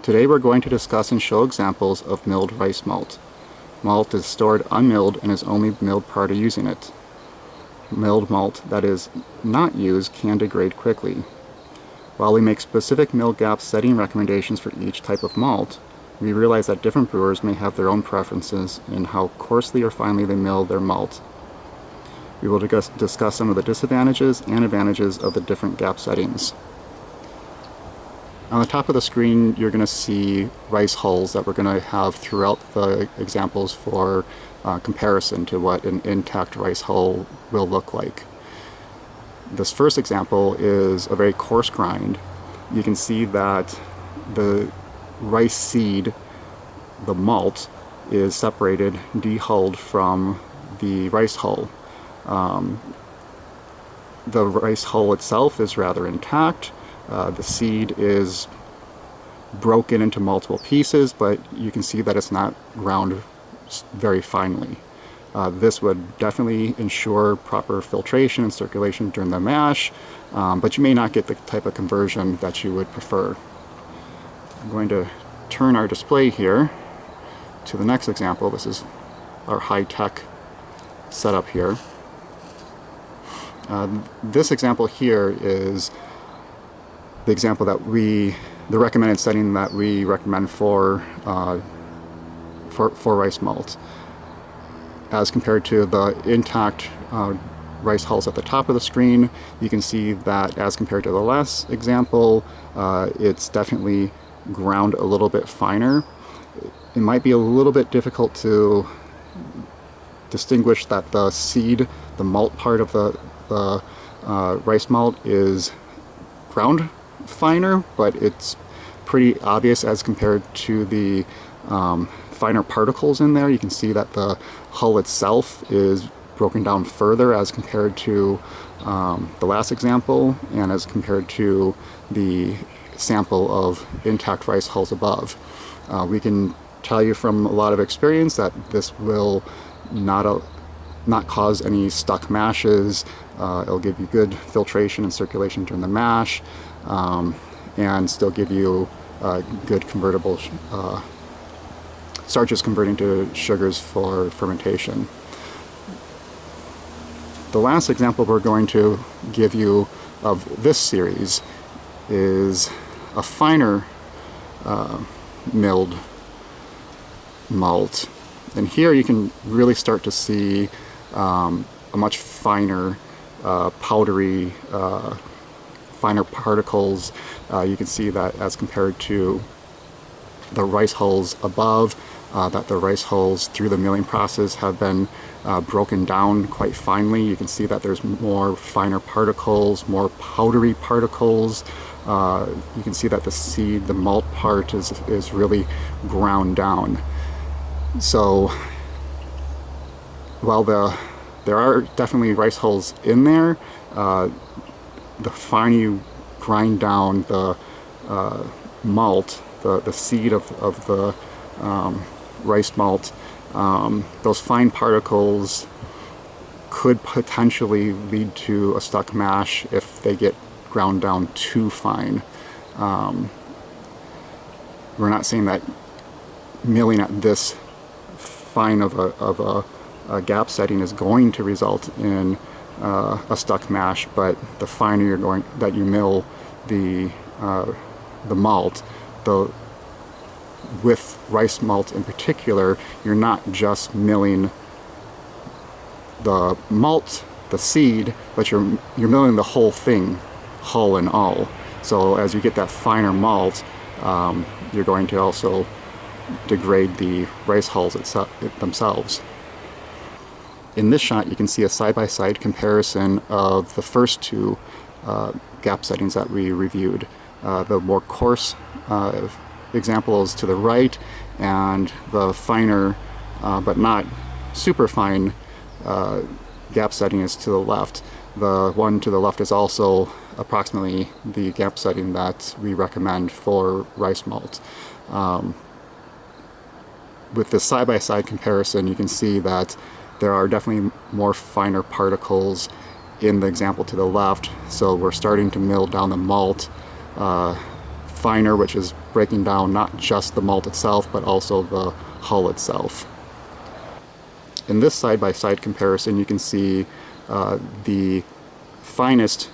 Today we're going to discuss and show examples of milled rice malt. Malt is stored unmilled and is only milled prior to using it. Milled malt that is not used can degrade quickly. While we make specific mill gap setting recommendations for each type of malt, we realize that different brewers may have their own preferences in how coarsely or finely they mill their malt. We will discuss some of the disadvantages and advantages of the different gap settings. On the top of the screen, you're going to see rice hulls that we're going to have throughout the examples for comparison to what an intact rice hull will look like. This first example is a very coarse grind. You can see that the rice seed, the malt, is separated, dehulled from the rice hull. The rice hull itself is rather intact. The seed is broken into multiple pieces, but you can see that it's not ground very finely. This would definitely ensure proper filtration and circulation during the mash, but you may not get the type of conversion that you would prefer. I'm going to turn our display here to the next example. This is our high-tech setup here. This example here is the example that the recommended setting that we recommend for rice malt. As compared to the intact rice hulls at the top of the screen, you can see that as compared to the last example, it's definitely ground a little bit finer. It might be a little bit difficult to distinguish that the seed, the malt part of the rice malt, is ground finer, but it's pretty obvious as compared to the finer particles in there. You can see that the hull itself is broken down further as compared to the last example and as compared to the sample of intact rice hulls above. We can tell you from a lot of experience that this will not cause any stuck mashes. It'll give you good filtration and circulation during the mash, and still give you good convertible starches converting to sugars for fermentation. The last example we're going to give you of this series is a finer milled malt. And here you can really start to see a much finer, powdery, finer particles. You can see that as compared to the rice hulls above, that the rice hulls through the milling process have been broken down quite finely. You can see that there's more finer particles, more powdery particles. You can see that the seed, the malt part, is really ground down. So while there are definitely rice hulls in there, the finer you grind down the malt, the seed of the rice malt, those fine particles could potentially lead to a stuck mash if they get ground down too fine. We're not saying that milling at this fine of a gap setting is going to result in a stuck mash, but the finer you mill the malt, with rice malt in particular, you're not just milling the malt, the seed, but you're milling the whole thing, hull and all. So as you get that finer malt, you're going to also degrade the rice hulls themselves. In this shot, you can see a side-by-side comparison of the first two gap settings that we reviewed. The more coarse example is to the right, and the finer but not super fine gap setting is to the left. The one to the left is also approximately the gap setting that we recommend for rice malt. With this side-by-side comparison, you can see that there are definitely more finer particles in the example to the left, so we're starting to mill down the malt finer, which is breaking down not just the malt itself, but also the hull itself. In this side-by-side comparison, you can see the finest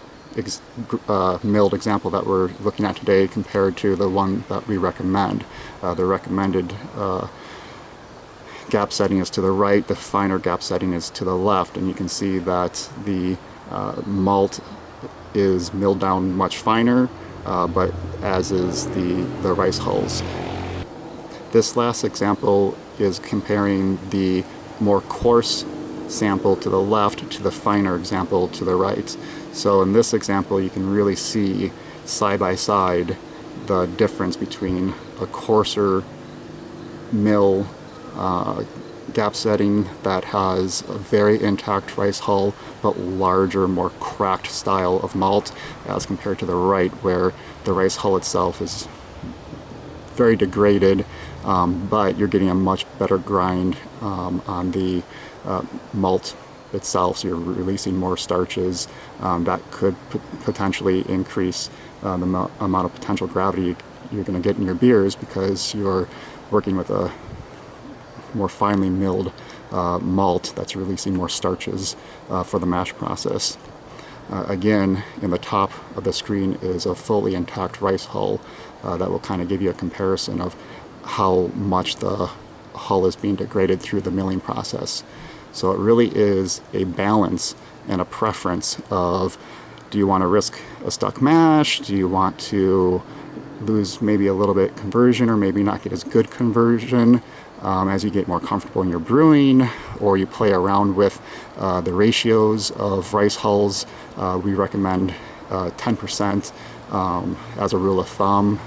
milled example that we're looking at today compared to the one that we recommend. The recommended gap setting is to the right, the finer gap setting is to the left, and you can see that the malt is milled down much finer, but as is the rice hulls. This last example is comparing the more coarse sample to the left to the finer example to the right. So in this example, you can really see side by side the difference between a coarser mill gap setting that has a very intact rice hull but larger, more cracked style of malt, as compared to the right, where the rice hull itself is very degraded, but you're getting a much better grind on the malt itself, so you're releasing more starches that could potentially increase the amount of potential gravity you're going to get in your beers, because you're working with a more finely milled malt that's releasing more starches for the mash process. Again, in the top of the screen is a fully intact rice hull that will kind of give you a comparison of how much the hull is being degraded through the milling process. So it really is a balance and a preference of, do you want to risk a stuck mash? Do you want to lose maybe a little bit conversion, or maybe not get as good conversion as you get more comfortable in your brewing, or you play around with the ratios of rice hulls? We recommend 10% as a rule of thumb.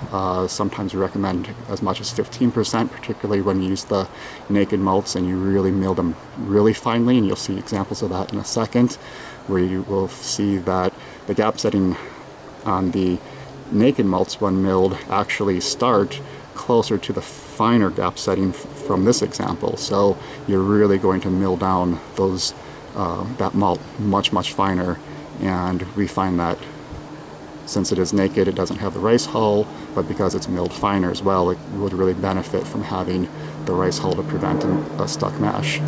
Sometimes we recommend as much as 15%, particularly when you use the naked malts and you really mill them really finely, and you'll see examples of that in a second, where you will see that the gap setting on the naked malts when milled actually start closer to the finer gap setting from this example. So you're really going to mill down those that malt much finer, and we find that since it is naked, it doesn't have the rice hull, but because it's milled finer as well, it would really benefit from having the rice hull to prevent a stuck mash.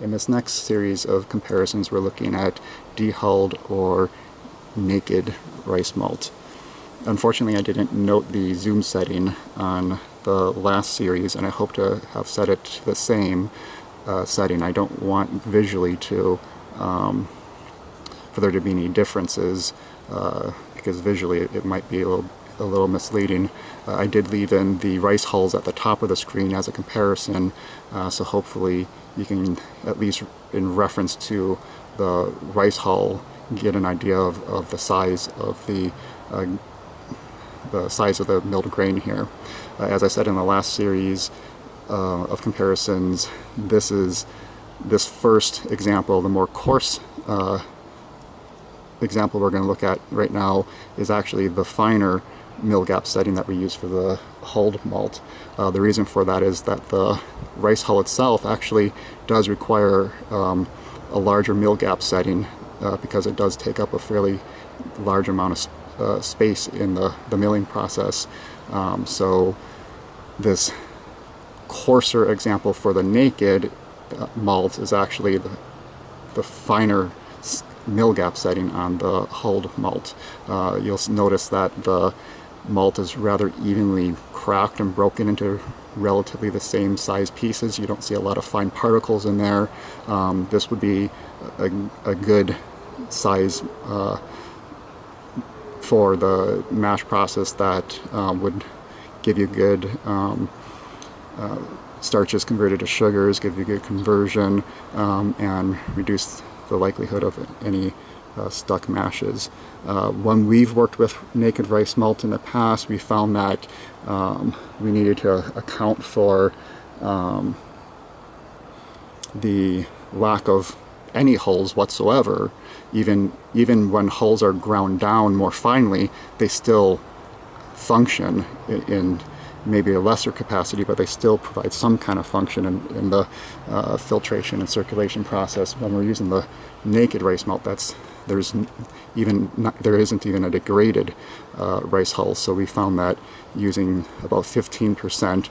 In this next series of comparisons, we're looking at dehulled or naked rice malt. Unfortunately, I didn't note the zoom setting on the last series, and I hope to have set it to the same setting. I don't want visually to for there to be any differences, because visually it might be a little misleading. I did leave in the rice hulls at the top of the screen as a comparison, so hopefully you can, at least in reference to the rice hull, get an idea of the size of the milled grain here. As I said in the last series of comparisons, this first example, the more coarse example we're going to look at right now, is actually the finer mill gap setting that we use for the hulled malt. The reason for that is that the rice hull itself actually does require a larger mill gap setting, because it does take up a fairly large amount of space in the milling process. So this coarser example for the naked malt is actually the finer mill gap setting on the hulled malt. You'll notice that the malt is rather evenly cracked and broken into relatively the same size pieces. You don't see a lot of fine particles in there. This would be a good size for the mash process that would give you good starches converted to sugars, give you good conversion, and reduce the likelihood of any stuck mashes. When we've worked with naked rice malt in the past, we found that we needed to account for the lack of any hulls whatsoever. Even when hulls are ground down more finely, they still function in maybe a lesser capacity, but they still provide some kind of function in the filtration and circulation process. When we're using the naked rice malt, that's there isn't even a degraded rice hull. So we found that using about 15%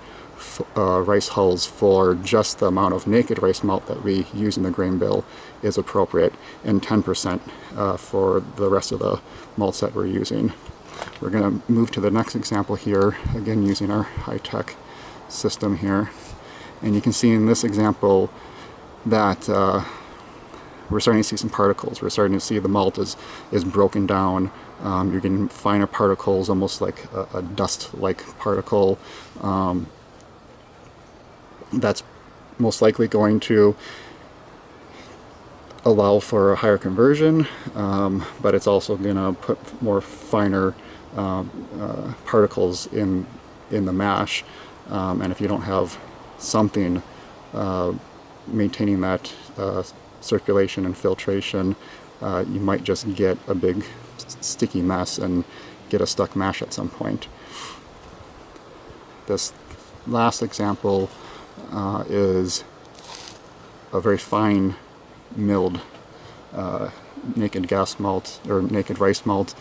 rice hulls for just the amount of naked rice malt that we use in the grain bill is appropriate, and 10% for the rest of the malts that we're using. We're going to move to the next example here, again using our high-tech system here. And you can see in this example that we're starting to see some particles. We're starting to see the malt is broken down. You're getting finer particles, almost like a dust-like particle. That's most likely going to allow for a higher conversion, but it's also going to put more finer particles in the mash. And if you don't have something maintaining that circulation and filtration, you might just get a big sticky mess and get a stuck mash at some point. This last example is a very fine milled naked gas malt or naked rice malt,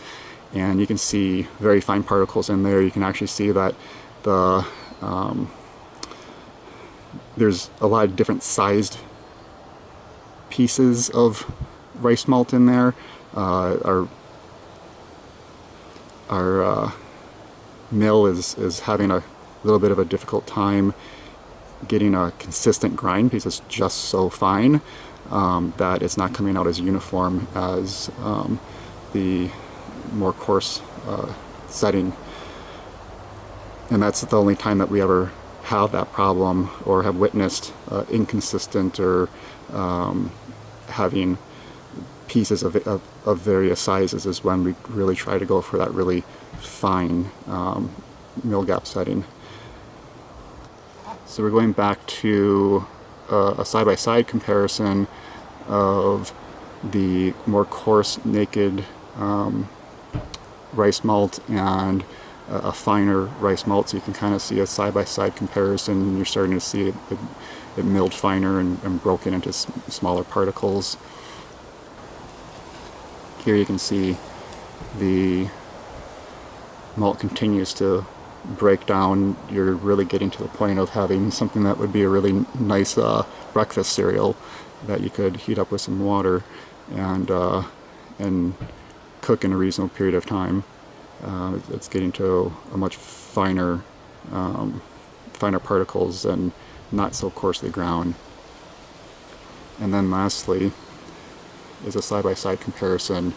and you can see very fine particles in there. You can actually see that there's a lot of different sized pieces of rice malt in there. Our mill is having a little bit of a difficult time getting a consistent grind because it's just so fine that it's not coming out as uniform as the more coarse setting. And that's the only time that we ever have that problem or have witnessed inconsistent or having pieces of various sizes, is when we really try to go for that really fine mill gap setting. So we're going back to a side-by-side comparison of the more coarse naked rice malt and a finer rice malt. So you can kind of see a side-by-side comparison. You're starting to see it milled finer and broken into smaller particles. Here you can see the malt continues to break down. You're really getting to the point of having something that would be a really nice breakfast cereal that you could heat up with some water and cook in a reasonable period of time. It's getting to a much finer particles and not so coarsely ground. And then lastly is a side-by-side comparison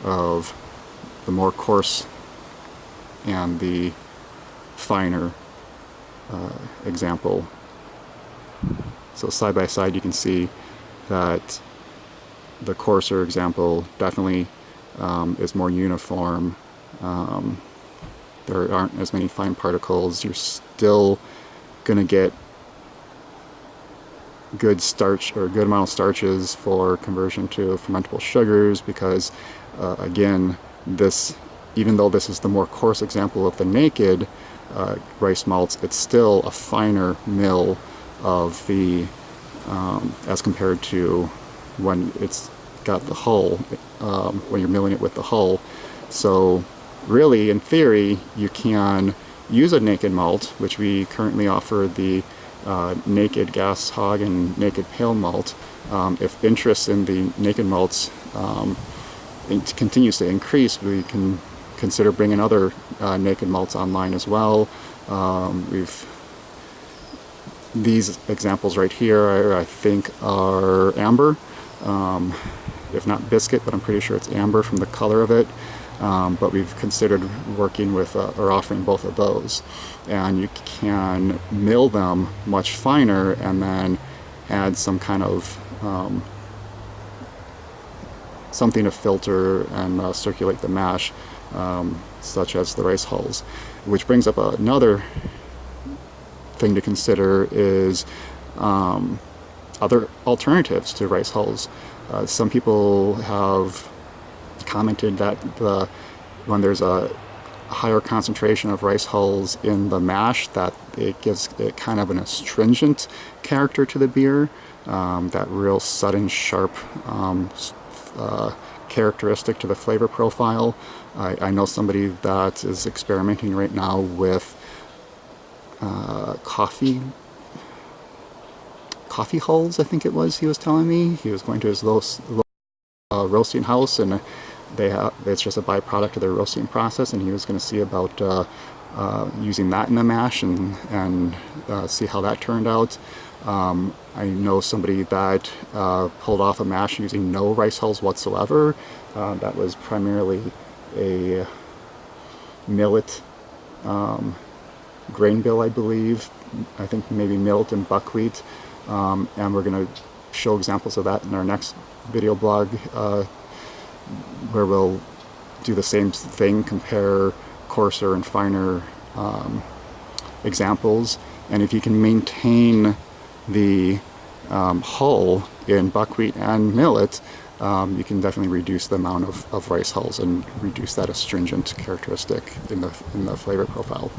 of the more coarse and the finer example. So side by side you can see that the coarser example definitely is more uniform. There aren't as many fine particles. You're still going to get good starch or a good amount of starches for conversion to fermentable sugars, because again, even though this is the more coarse example of the naked rice malts, it's still a finer mill of the as compared to when it's got the hull, when you're milling it with the hull. So really, in theory, you can use a naked malt, which we currently offer the naked gas hog and naked pale malt. If interest in the naked malts continues to increase, we can consider bringing other naked malts online as well. These examples right here, I think, are amber, if not biscuit, but I'm pretty sure it's amber from the color of it. But we've considered working with or offering both of those, and you can mill them much finer and then add some kind of something to filter and circulate the mash, such as the rice hulls. Which brings up another thing to consider is other alternatives to rice hulls. Some people have commented that when there's a higher concentration of rice hulls in the mash, that it gives it kind of an astringent character to the beer, that real sudden, sharp characteristic to the flavor profile. I know somebody that is experimenting right now with coffee hulls, I think it was, he was telling me. He was going to his roasting house, and it's just a byproduct of their roasting process, and he was going to see about using that in the mash and see how that turned out. I know somebody that pulled off a mash using no rice hulls whatsoever. That was primarily a millet grain bill, I believe. I think maybe millet and buckwheat. And we're going to show examples of that in our next video blog, where we'll do the same thing, compare coarser and finer examples. And if you can maintain the hull in buckwheat and millet, you can definitely reduce the amount of rice hulls and reduce that astringent characteristic in the flavor profile.